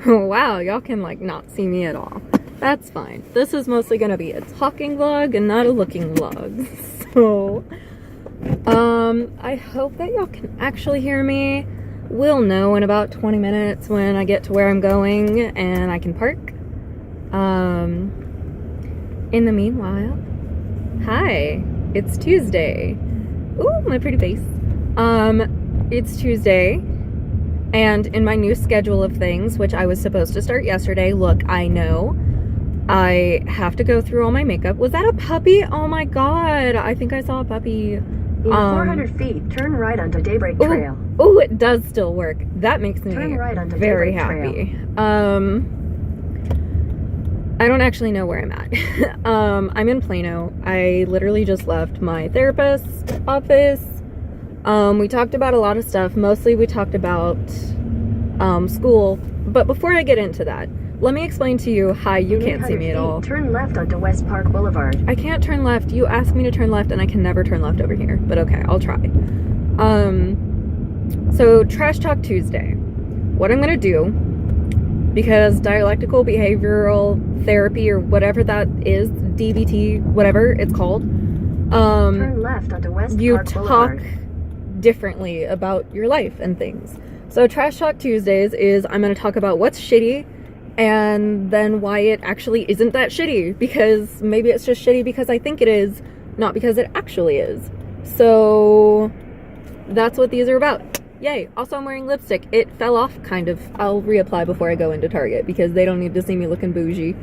Wow, y'all can like not see me at all. That's fine. This is mostly gonna be a talking vlog and not a looking vlog. So, I hope that y'all can actually hear me. We'll know in about 20 minutes when I get to where I'm going and I can park. In the meanwhile, hi, it's Tuesday. Ooh, my pretty face. It's Tuesday. And in my new schedule of things, which I was supposed to start yesterday, look, I know I have to go through all my makeup. Was that a puppy? Oh my god, I think I saw a puppy. In 400 feet, turn right onto Daybreak Trail. Oh, it does still work. That makes me very happy. I don't actually know where I'm at. I'm in Plano. I literally just left my therapist's office. We talked about a lot of stuff. Mostly we talked about school. But before I get into that, let me explain to you how you can't see me at all. Turn left onto West Park Boulevard. I can't turn left. You asked me to turn left and I can never turn left over here. But okay, I'll try. So Trash Talk Tuesday. What I'm gonna do, because dialectical behavioral therapy or whatever that is, DBT, whatever it's called, turn left onto West Park Boulevard. You talk differently about your life and things. So Trash Talk Tuesdays is I'm going to talk about what's shitty and then why it actually isn't that shitty, because maybe it's just shitty because I think it is, not because it actually is. So that's what these are about. Yay. Also, I'm wearing lipstick. It fell off kind of. I'll reapply before I go into Target because they don't need to see me looking bougie.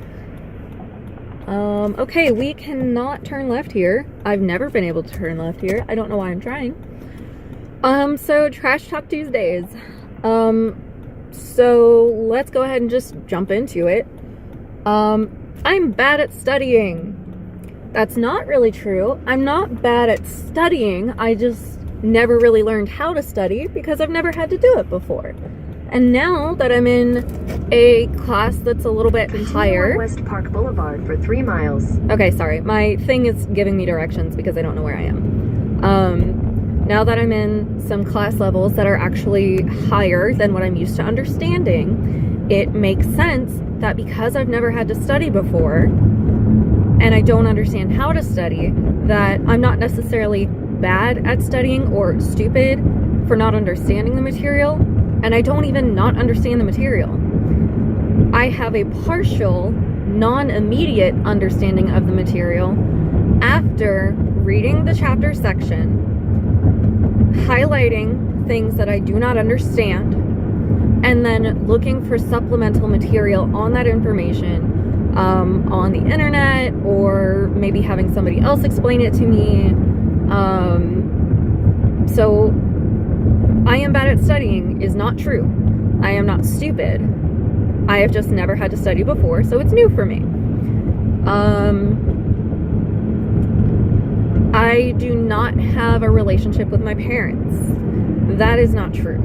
Okay, we cannot turn left here. I've never been able to turn left here. I don't know why I'm trying. So Trash Talk Tuesdays. So let's go ahead and just jump into it. I'm bad at studying. That's not really true. I'm not bad at studying. I just never really learned how to study because I've never had to do it before. And now that I'm in a class that's a little bit higher. West Park Boulevard for 3 miles. Okay, sorry. My thing is giving me directions because I don't know where I am. Now that I'm in some class levels that are actually higher than what I'm used to understanding, it makes sense that because I've never had to study before and I don't understand how to study, that I'm not necessarily bad at studying or stupid for not understanding the material, and I don't even not understand the material. I have a partial, non-immediate understanding of the material after reading the chapter section, highlighting things that I do not understand, and then looking for supplemental material on that information on the internet, or maybe having somebody else explain it to me. So I am bad at studying is not true. I am not stupid. I have just never had to study before, so it's new for me. I do not have a relationship with my parents. That is not true.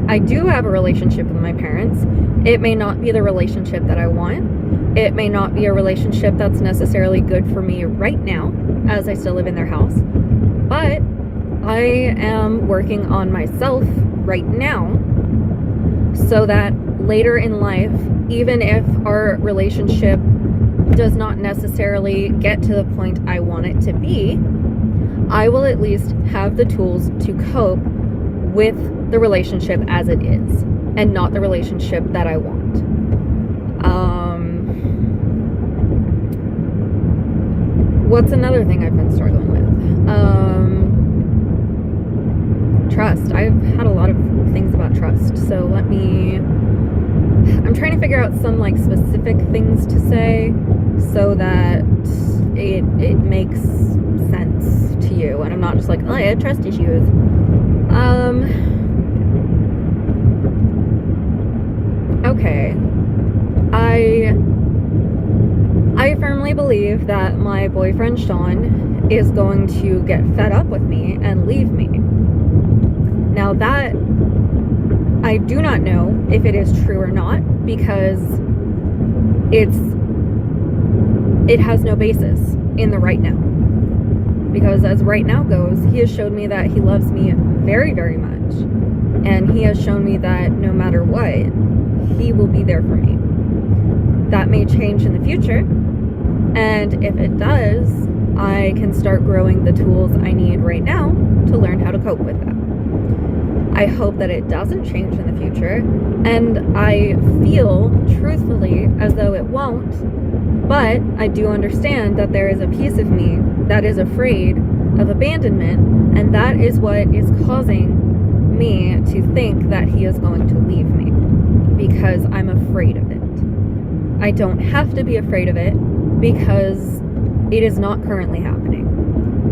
I do have a relationship with my parents. It may not be the relationship that I want. It may not be a relationship that's necessarily good for me right now, as I still live in their house. But I am working on myself right now so that later in life, even if our relationship does not necessarily get to the point I want it to be, I will at least have the tools to cope with the relationship as it is and not the relationship that I want. What's another thing I've been struggling with? Trust. I've had a lot of things about trust, so I'm trying to figure out some like specific things to say so that it makes sense to you and I'm not just like, oh, I have trust issues. Okay. I firmly believe that my boyfriend Sean is going to get fed up with me and leave me. Now that I do not know if it is true or not, because it has no basis in the right now. Because as right now goes, he has showed me that he loves me very, very much. And he has shown me that no matter what, he will be there for me. That may change in the future, and if it does, I can start growing the tools I need right now to learn how to cope with that. I hope that it doesn't change in the future, and I feel truthfully as though it won't, but I do understand that there is a piece of me that is afraid of abandonment, and that is what is causing me to think that he is going to leave me, because I'm afraid of it. I don't have to be afraid of it because it is not currently happening.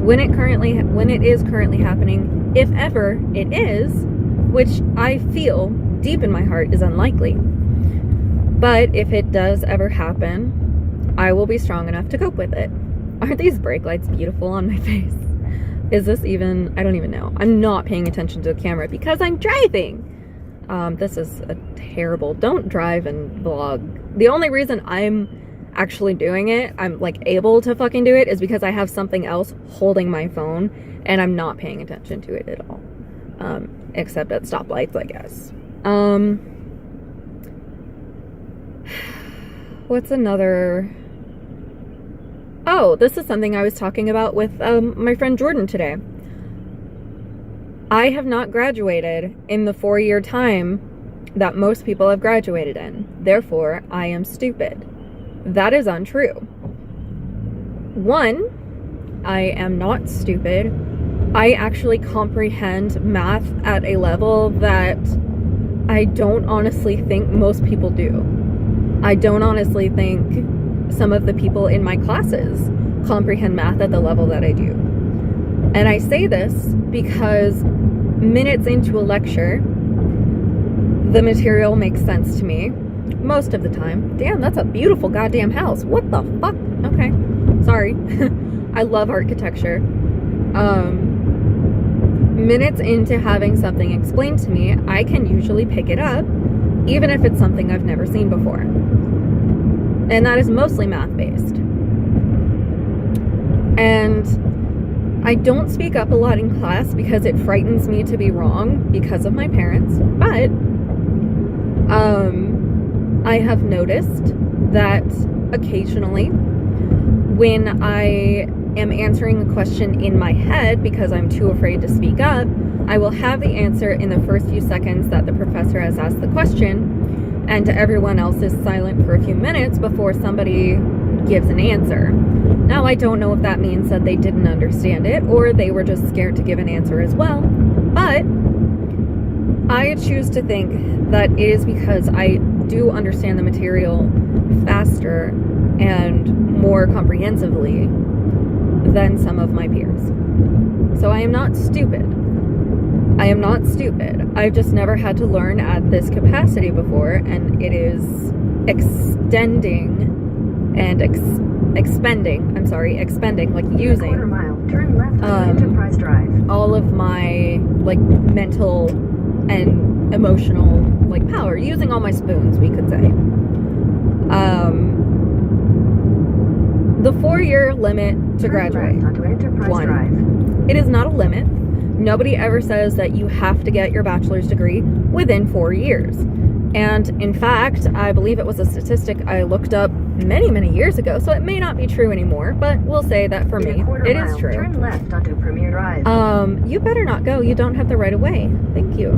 When it is currently happening, if ever it is, which I feel deep in my heart is unlikely, but if it does ever happen, I will be strong enough to cope with it. Aren't these brake lights beautiful on my face? Is this even, I don't even know. I'm not paying attention to the camera because I'm driving. This is a terrible, don't drive and vlog. The only reason I'm actually doing it, I'm like able to fucking do it, is because I have something else holding my phone and I'm not paying attention to it at all. Except at stoplights, I guess. What's another? Oh, this is something I was talking about with my friend Jordan today. I have not graduated in the 4-year time that most people have graduated in. Therefore, I am stupid. That is untrue. One, I am not stupid. I actually comprehend math at a level that I don't honestly think most people do. I don't honestly think some of the people in my classes comprehend math at the level that I do. And I say this because minutes into a lecture, the material makes sense to me most of the time. Damn, that's a beautiful goddamn house. What the fuck? Okay, sorry. I love architecture. Minutes into having something explained to me, I can usually pick it up, even if it's something I've never seen before. And that is mostly math-based. And I don't speak up a lot in class because it frightens me to be wrong because of my parents, but I have noticed that occasionally when I am answering a question in my head because I'm too afraid to speak up, I will have the answer in the first few seconds that the professor has asked the question, and everyone else is silent for a few minutes before somebody gives an answer. Now, I don't know if that means that they didn't understand it or they were just scared to give an answer as well, but I choose to think that it is because I do understand the material faster and more comprehensively than some of my peers. So I am not stupid. I am not stupid. I've just never had to learn at this capacity before, and it is extending and expending, like using quarter mile, turn left on Enterprise Drive. all of my like mental and emotional like power, using all my spoons, we could say. The 4-year limit to graduate. Left onto Enterprise Drive. It is not a limit. Nobody ever says that you have to get your bachelor's degree within 4 years. And in fact, I believe it was a statistic I looked up many, many years ago, so it may not be true anymore, but we'll say that for me, it is true. Turn left onto Premier Drive. You better not go. You don't have the right of way. Thank you.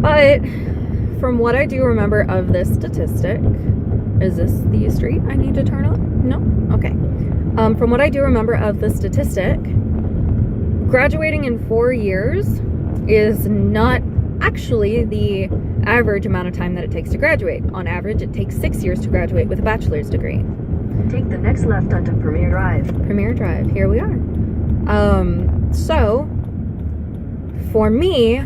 But from what I do remember of this statistic, is this the street I need to turn on? No? Okay. From what I do remember of the statistic, graduating in 4 years is not actually the average amount of time that it takes to graduate. On average, it takes 6 years to graduate with a bachelor's degree. Take the next left onto Premier Drive. Premier Drive, here we are. So, for me,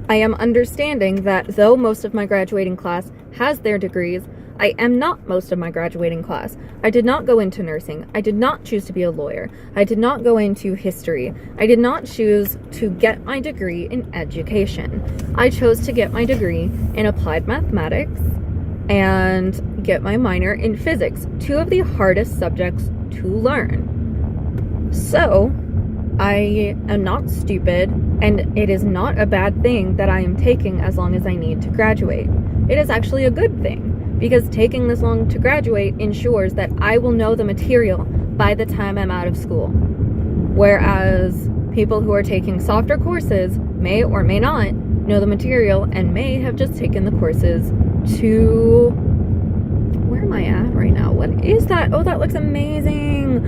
I am understanding that though most of my graduating class has their degrees, I am not most of my graduating class. I did not go into nursing. I did not choose to be a lawyer. I did not go into history. I did not choose to get my degree in education. I chose to get my degree in applied mathematics and get my minor in physics, 2 of the hardest subjects to learn. So, I am not stupid. And it is not a bad thing that I am taking as long as I need to graduate. It is actually a good thing, because taking this long to graduate ensures that I will know the material by the time I'm out of school. Whereas people who are taking softer courses may or may not know the material and may have just taken the courses to... Where am I at right now? What is that? Oh, that looks amazing.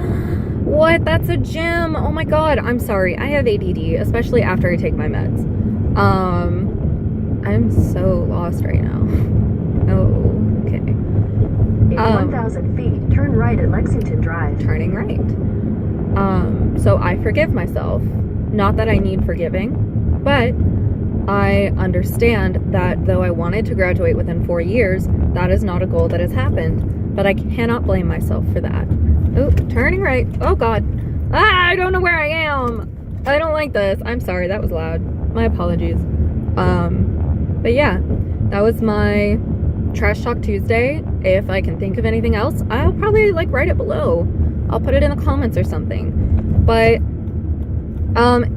What? That's a gym. Oh my god. I'm sorry. I have ADD, especially after I take my meds. I'm so lost right now. Oh, okay. In 1,000 feet, turn right at Lexington Drive. Turning right. So I forgive myself. Not that I need forgiving, but I understand that though I wanted to graduate within 4 years, that is not a goal that has happened. But I cannot blame myself for that. Oh, turning right. Oh god. Ah, I don't know where I am. I don't like this. I'm sorry, that was loud. My apologies. But yeah, that was my Trash Talk Tuesday. If I can think of anything else, I'll probably write it below. I'll put it in the comments or something. But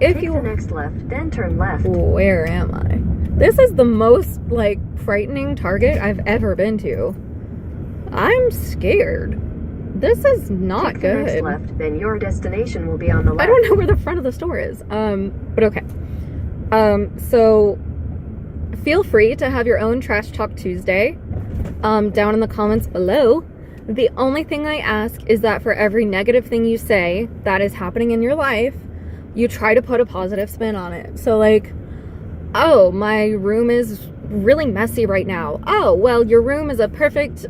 if Take you the next left, then turn left. Where am I? This is the most frightening Target I've ever been to. I'm scared. This is not Take good. the next left, then your destination will be on the left. I don't know where the front of the store is. But okay. So feel free to have your own Trash Talk Tuesday down in the comments below. The only thing I ask is that for every negative thing you say that is happening in your life, you try to put a positive spin on it. So oh, my room is really messy right now. Oh, well, your room is a perfect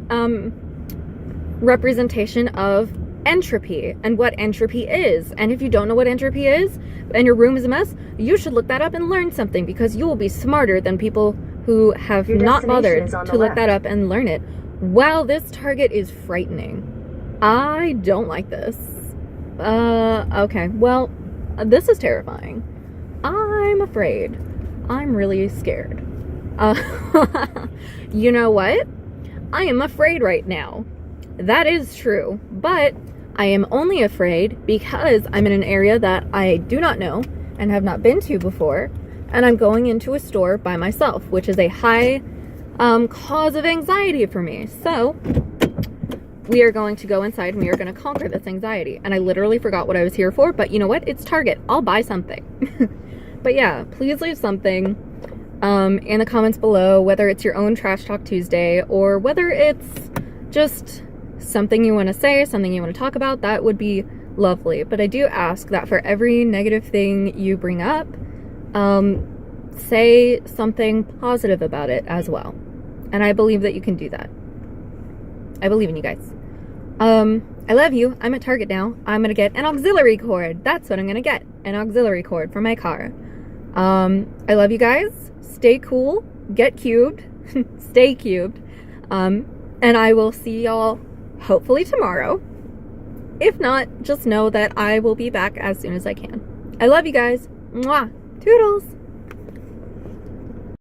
representation of entropy and what entropy is. And if you don't know what entropy is and your room is a mess, you should look that up and learn something, because you will be smarter than people who have Your not bothered destination is on the to look left. that up and learn it. Wow, this Target is frightening. I don't like this. Okay, well, this is terrifying. I'm afraid. I'm really scared. You know what? I am afraid right now. That is true, but I am only afraid because I'm in an area that I do not know and have not been to before, and I'm going into a store by myself, which is a high cause of anxiety for me. So we are going to go inside and we are going to conquer this anxiety. And I literally forgot what I was here for, but you know what? It's Target. I'll buy something. But yeah, please leave something in the comments below, whether it's your own Trash Talk Tuesday or whether it's just something you want to say, something you want to talk about. That would be lovely. But I do ask that for every negative thing you bring up, say something positive about it as well. And I believe that you can do that. I believe in you guys. I love you. I'm at Target now. I'm gonna get an auxiliary cord. That's what I'm gonna get. An auxiliary cord for my car. I love you guys. Stay cool. Get cubed. Stay cubed. And I will see y'all hopefully tomorrow. If not, just know that I will be back as soon as I can. I love you guys. Mwah. Toodles.